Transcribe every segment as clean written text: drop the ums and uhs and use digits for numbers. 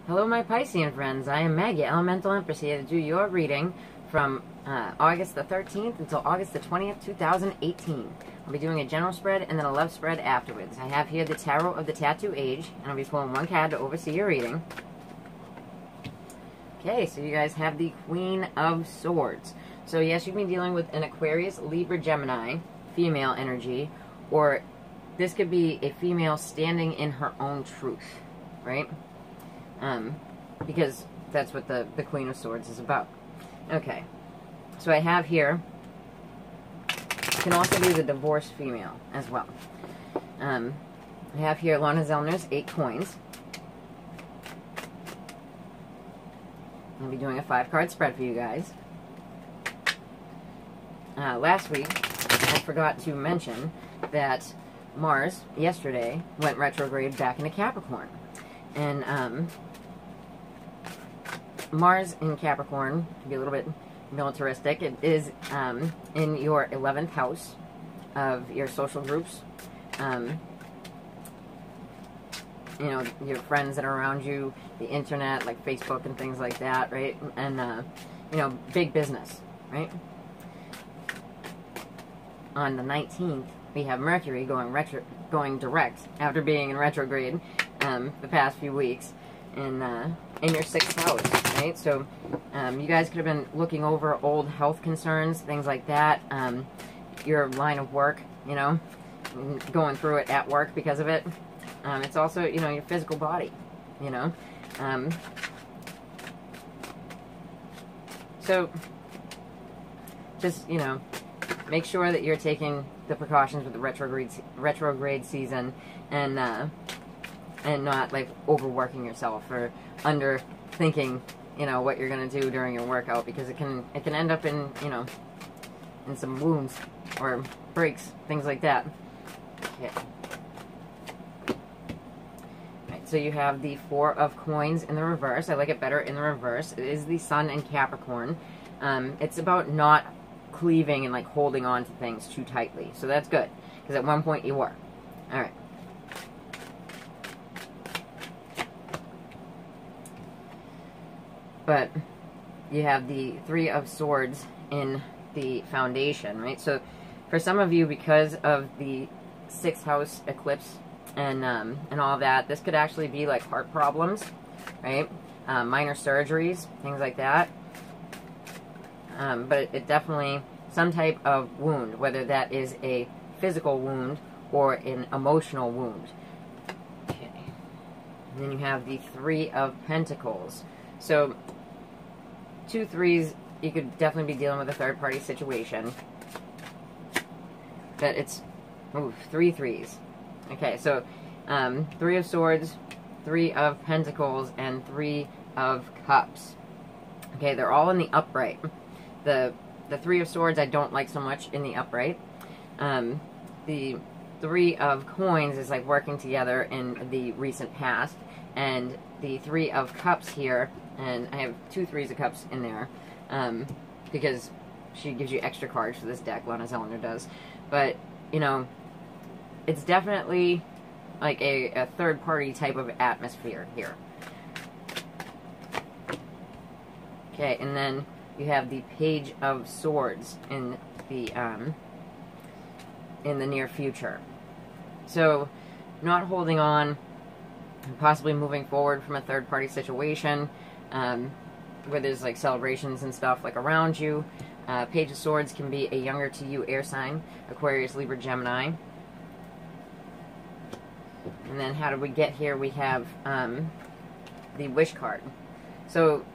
Hello my Piscean friends, I am Maggie, Elemental Empress, here to do your reading from August the 13th until August the 20th, 2018. I'll be doing a general spread and then a love spread afterwards. I have here the Tarot of the Tattoo Age, and I'll be pulling one card to oversee your reading. Okay, so you guys have the Queen of Swords. So yes, you've been dealing with an Aquarius, Libra, Gemini, female energy, or this could be a female standing in her own truth, right? Because that's what the Queen of Swords is about. Okay, so I have here, it can also be the divorced female as well. I have here Lana Zellner's 8 coins. I'll be doing a 5-card spread for you guys. Last week, I forgot to mention that Mars, yesterday, went retrograde back into Capricorn. And, Mars in Capricorn can be a little bit militaristic. It is in your 11th house of your social groups. You know, your friends that are around you, the internet, like Facebook and things like that, right? And, you know, big business, right? On the 19th, we have Mercury going direct after being in retrograde the past few weeks in your 6th house, right? So you guys could have been looking over old health concerns, things like that. Your line of work, you know, going through it at work because of it. It's also, you know, your physical body, you know. So just, you know, make sure that you're taking the precautions with the retrograde season, and not like overworking yourself or underthinking, you know, what you're gonna do during your workout, because it can end up in, you know, in some wounds or breaks, things like that. Okay. Right, so you have the 4 of coins in the reverse. I like it better in the reverse. It is the Sun in Capricorn. It's about not cleaving and like holding on to things too tightly. So that's good, because at one point you were. All right. But you have the 3 of Swords in the foundation, right? So for some of you, because of the 6th house eclipse and all that, this could actually be like heart problems, right? Minor surgeries, things like that. But it definitely, some type of wound, whether that is a physical wound or an emotional wound. Okay. And then you have the 3 of Pentacles. So 2 3s, you could definitely be dealing with a third-party situation. But it's 3 3s. Okay, so 3 of Swords, 3 of Pentacles, and 3 of Cups. Okay, they're all in the upright. The 3 of Swords I don't like so much in the upright. The 3 of Coins is like working together in the recent past. And the 3 of Cups here, and I have 2 3s of Cups in there, because she gives you extra cards for this deck, Lana Zellner does. But, you know, it's definitely like a third-party type of atmosphere here. Okay, and then you have the Page of Swords in the near future. So, not holding on, possibly moving forward from a third-party situation, where there's like celebrations and stuff like around you. Page of Swords can be a younger to you air sign, Aquarius, Libra, Gemini. And then how did we get here? We have the Wish card. So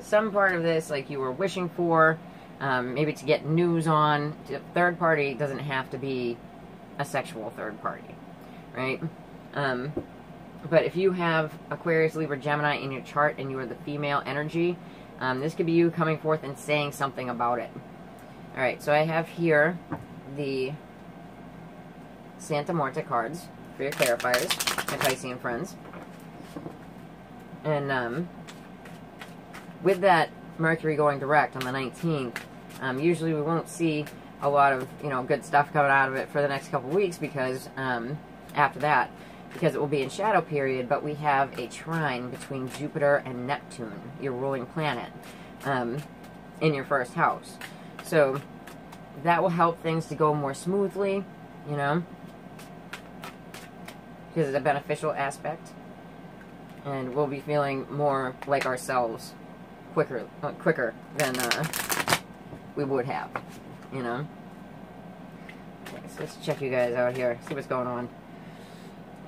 some part of this, like you were wishing for, maybe to get news on. Third party doesn't have to be a sexual third party, right? But if you have Aquarius, Libra, Gemini in your chart and you are the female energy, this could be you coming forth and saying something about it. Alright, so I have here the Santa Muerte cards for your clarifiers, my Piscean friends. And with that Mercury going direct on the 19th, usually we won't see a lot of, you know, good stuff coming out of it for the next couple weeks, because after that, because it will be in shadow period, but we have a trine between Jupiter and Neptune, your ruling planet, in your first house. So that will help things to go more smoothly, you know, because it's a beneficial aspect, and we'll be feeling more like ourselves quicker than we would have, you know. Okay, so let's check you guys out here, see what's going on.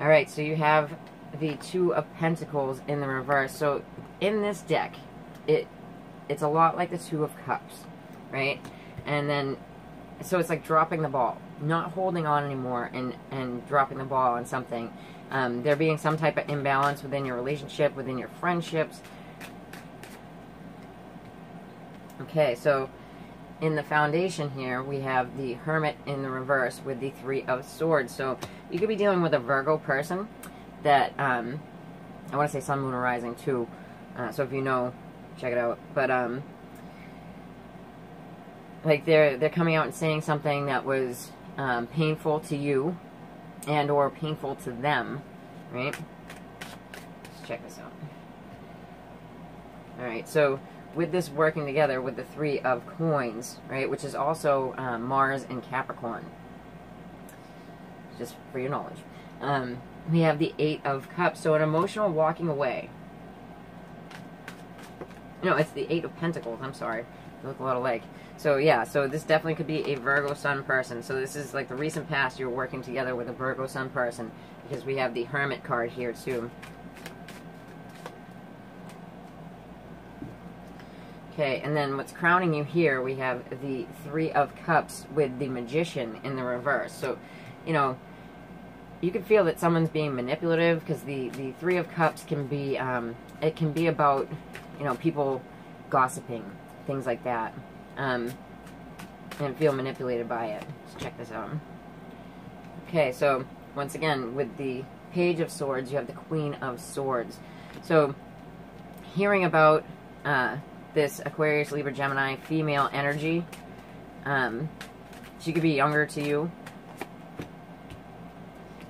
Alright, so you have the Two of Pentacles in the reverse. So in this deck, it's a lot like the Two of Cups, right? And then, so it's like dropping the ball, not holding on anymore and dropping the ball on something. There being some type of imbalance within your relationship, within your friendships. Okay, so in the foundation here, we have the Hermit in the reverse with the Three of Swords. So you could be dealing with a Virgo person that, I want to say Sun, Moon, or Rising too. So if you know, check it out. But, like they're coming out and saying something that was painful to you and or painful to them, right? Let's check this out. Alright, so with this working together with the Three of Coins, right, which is also Mars in Capricorn, just for your knowledge, we have the Eight of Cups, so an emotional walking away. No, it's the Eight of Pentacles, I'm sorry, they look a lot alike. So yeah, so this definitely could be a Virgo Sun person. So this is like the recent past, you're working together with a Virgo Sun person, because we have the Hermit card here too. Okay, and then what's crowning you here, we have the Three of Cups with the Magician in the reverse. So, you know, you can feel that someone's being manipulative, because the Three of Cups can be, it can be about, you know, people gossiping, things like that, and feel manipulated by it. Let's check this out. Okay, so once again, with the Page of Swords, you have the Queen of Swords. So, hearing about, this Aquarius, Libra, Gemini female energy. She could be younger to you,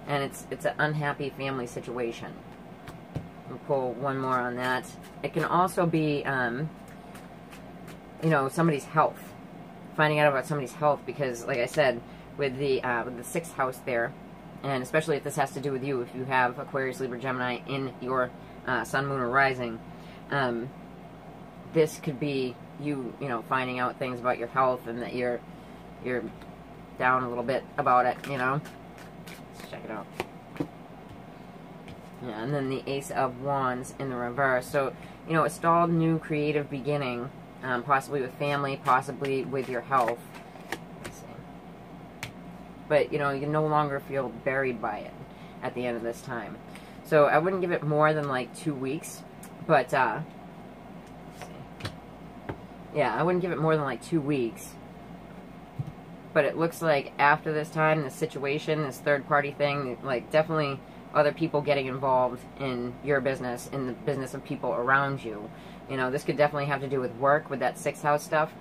and it's an unhappy family situation. We'll pull one more on that. It can also be, you know, somebody's health. Finding out about somebody's health, because, like I said, with the 6th house there, and especially if this has to do with you, if you have Aquarius, Libra, Gemini in your Sun, Moon, or Rising. This could be you know, finding out things about your health, and that you're down a little bit about it, you know. Let's check it out. Yeah, and then the Ace of Wands in the reverse. So, you know, a stalled new creative beginning, possibly with family, possibly with your health. Let's see. But, you know, you no longer feel buried by it at the end of this time. So I wouldn't give it more than like 2 weeks, but, yeah, I wouldn't give it more than like 2 weeks. But it looks like after this time, this situation, this third-party thing, like definitely other people getting involved in your business, in the business of people around you. You know, this could definitely have to do with work, with that 6th house stuff.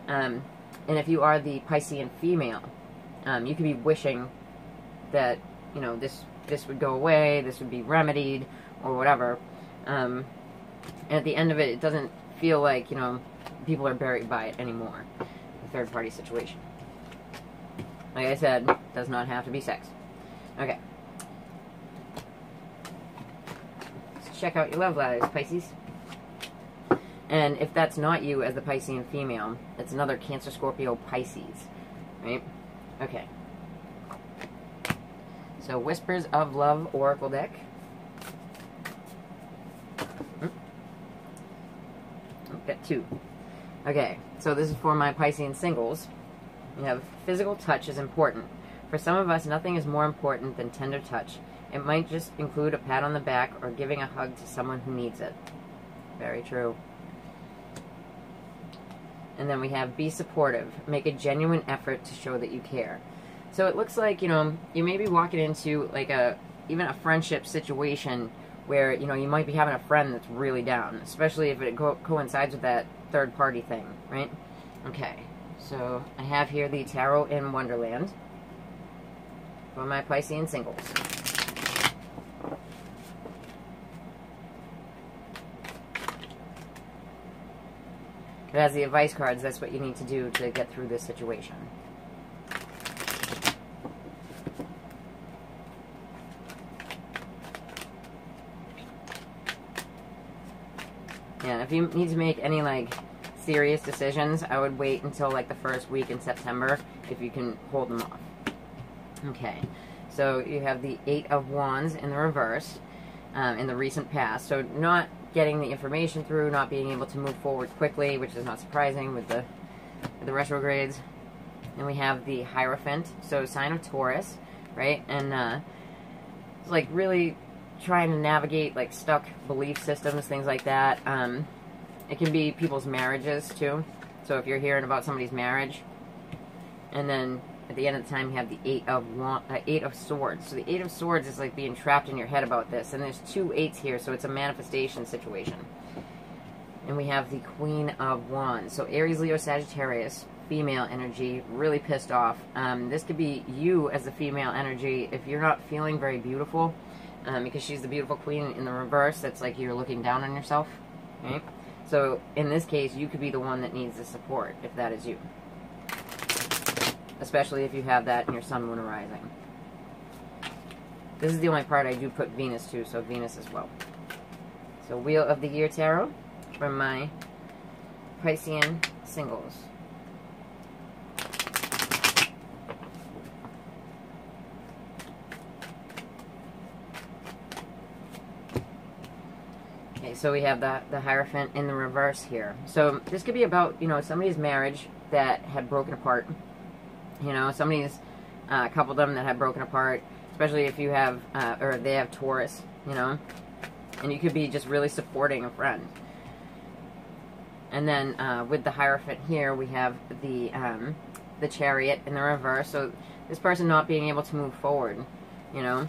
And if you are the Piscean female, you could be wishing that, you know, this would go away, this would be remedied, or whatever. And at the end of it, it doesn't feel like, you know, people are buried by it anymore. The third-party situation. Like I said, does not have to be sex. Okay. Let's check out your love letters, Pisces. And if that's not you as the Piscean female, it's another Cancer, Scorpio, Pisces. Right? Okay. So, Whispers of Love Oracle deck. Got 2. Okay, so this is for my Piscean singles. We have physical touch is important. For some of us, nothing is more important than tender touch. It might just include a pat on the back or giving a hug to someone who needs it. Very true. And then we have be supportive. Make a genuine effort to show that you care. So it looks like, you know, you may be walking into like even a friendship situation where, you know, you might be having a friend that's really down, especially if it coincides with that third-party thing, right? Okay, so I have here the Tarot in Wonderland for my Piscean singles. But as the advice cards, that's what you need to do to get through this situation. Yeah, if you need to make any, like, serious decisions, I would wait until, like, the first week in September if you can hold them off. Okay, so you have the Eight of Wands in the reverse in the recent past. So not getting the information through, not being able to move forward quickly, which is not surprising with the retrogrades. And we have the Hierophant, so sign of Taurus, right? And it's like really trying to navigate like stuck belief systems, things like that. It can be people's marriages too. So if you're hearing about somebody's marriage, and then at the end of the time you have the Eight of Swords. So the Eight of Swords is like being trapped in your head about this, and there's two eights here, so it's a manifestation situation. And we have the Queen of Wands. So Aries, Leo, Sagittarius, female energy, really pissed off. This could be you as the female energy if you're not feeling very beautiful. Because she's the beautiful queen in the reverse, that's like you're looking down on yourself, right? So in this case, you could be the one that needs the support, if that is you. Especially if you have that in your sun, moon, or rising. This is the only part I do put Venus to, so Venus as well. So Wheel of the Year Tarot from my Piscean singles. So we have the Hierophant in the reverse here. So this could be about, you know, somebody's marriage that had broken apart. You know, somebody's, a couple of them that had broken apart, especially if you have, or they have Taurus, you know. And you could be just really supporting a friend. And then with the Hierophant here, we have the Chariot in the reverse. So this person not being able to move forward, you know.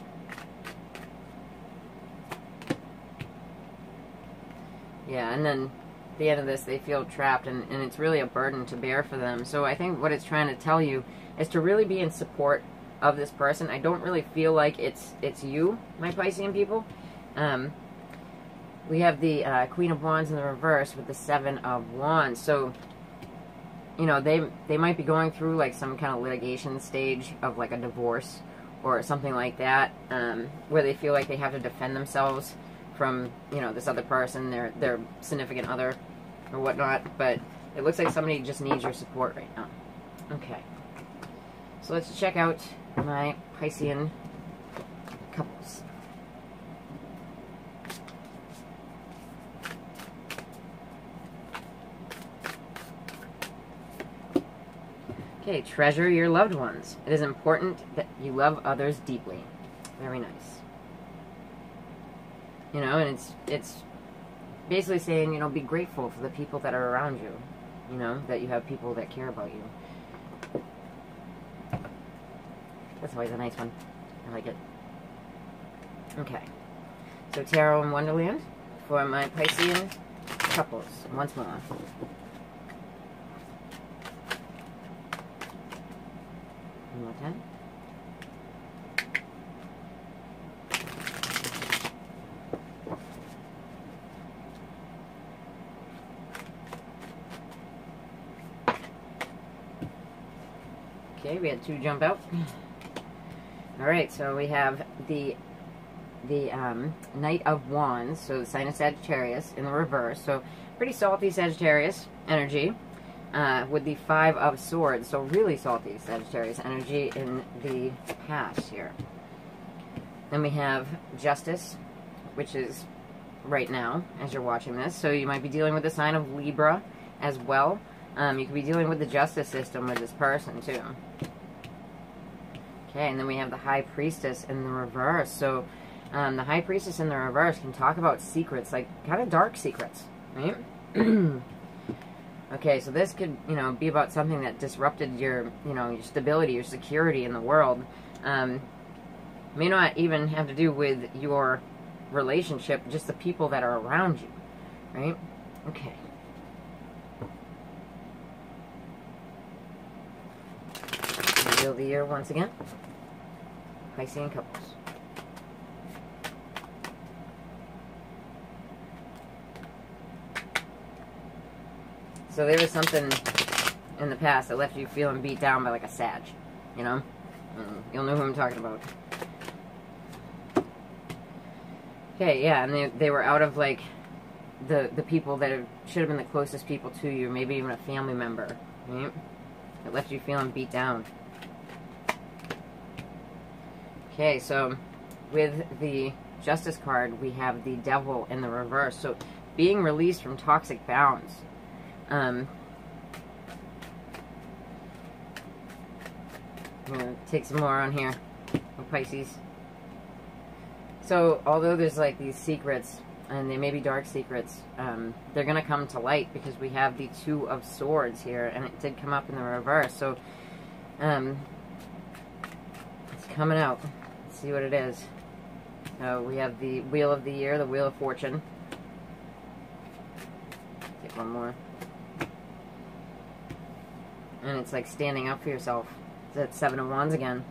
Yeah, and then at the end of this, they feel trapped, and it's really a burden to bear for them. So I think what it's trying to tell you is to really be in support of this person. I don't really feel like it's you, my Piscean people. We have the Queen of Wands in the reverse with the Seven of Wands. So, you know, they might be going through like some kind of litigation stage of like a divorce or something like that, where they feel like they have to defend themselves from, you know, this other person, their significant other or whatnot. But it looks like somebody just needs your support right now. Okay. So let's check out my Piscean couples. Okay, treasure your loved ones. It is important that you love others deeply. Very nice. You know, and it's basically saying, you know, be grateful for the people that are around you. You know, that you have people that care about you. That's always a nice one. I like it. Okay. So Tarot in Wonderland for my Piscean couples. Once more. One more time. Okay, we had two jump out. Alright, so we have the Knight of Wands, so the sign of Sagittarius in the reverse. So pretty salty Sagittarius energy with the Five of Swords. So really salty Sagittarius energy in the past here. Then we have Justice, which is right now as you're watching this. So you might be dealing with the sign of Libra as well. You could be dealing with the justice system with this person too. Okay, and then we have the High Priestess in the reverse. So the High Priestess in the reverse can talk about secrets, like kind of dark secrets, right? Okay, so this could, you know, be about something that disrupted your, you know, your stability, your security in the world. May not even have to do with your relationship, just the people that are around you, right? Okay. Wheel of the Year once again. Piscean couples. So there was something in the past that left you feeling beat down by like a Sag, you know? And you'll know who I'm talking about. Okay, yeah, and they were out of like the people that should have been the closest people to you, maybe even a family member, right? It left you feeling beat down. Okay, so with the Justice card, we have the Devil in the reverse. So being released from toxic bounds. I'm gonna take some more on here with Pisces. So although there's like these secrets, and they may be dark secrets, they're gonna come to light because we have the Two of Swords here, and it did come up in the reverse. So it's coming out. Let's see what it is. We have the Wheel of the Year, the Wheel of Fortune. Take one more. And it's like standing up for yourself. It's that Seven of Wands again.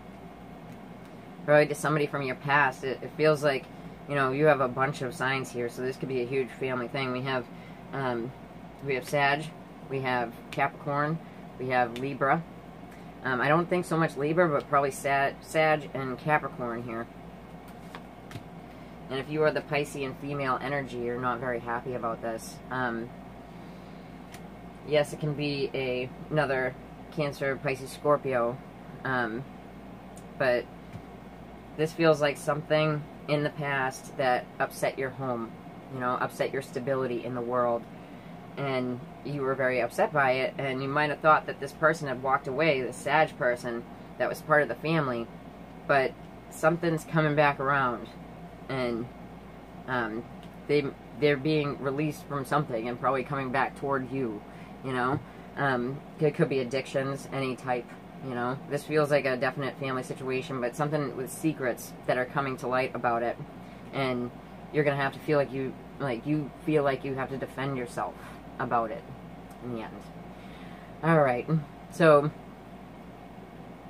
Probably to somebody from your past. It feels like, you know, you have a bunch of signs here, so this could be a huge family thing. We have Sag, we have Capricorn, we have Libra. I don't think so much Libra, but probably Sag and Capricorn here. And if you are the Piscean female energy, you're not very happy about this. Yes, it can be another Cancer, Pisces, Scorpio. But this feels like something in the past that upset your home, you know, upset your stability in the world. And you were very upset by it, and you might have thought that this person had walked away, the Sag person that was part of the family, but something's coming back around, and they're being released from something and probably coming back toward you, you know. It could be addictions, any type, you know. This feels like a definite family situation, but something with secrets that are coming to light about it, and you're gonna have to feel like you feel like you have to defend yourself about it in the end. Alright, so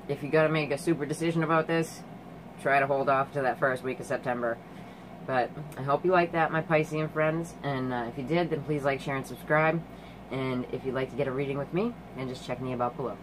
if you gotta make a super decision about this, try to hold off to that first week of September. But I hope you like that, my Piscean friends, and if you did, then please like, share, and subscribe. And if you'd like to get a reading with me, then just check me about below.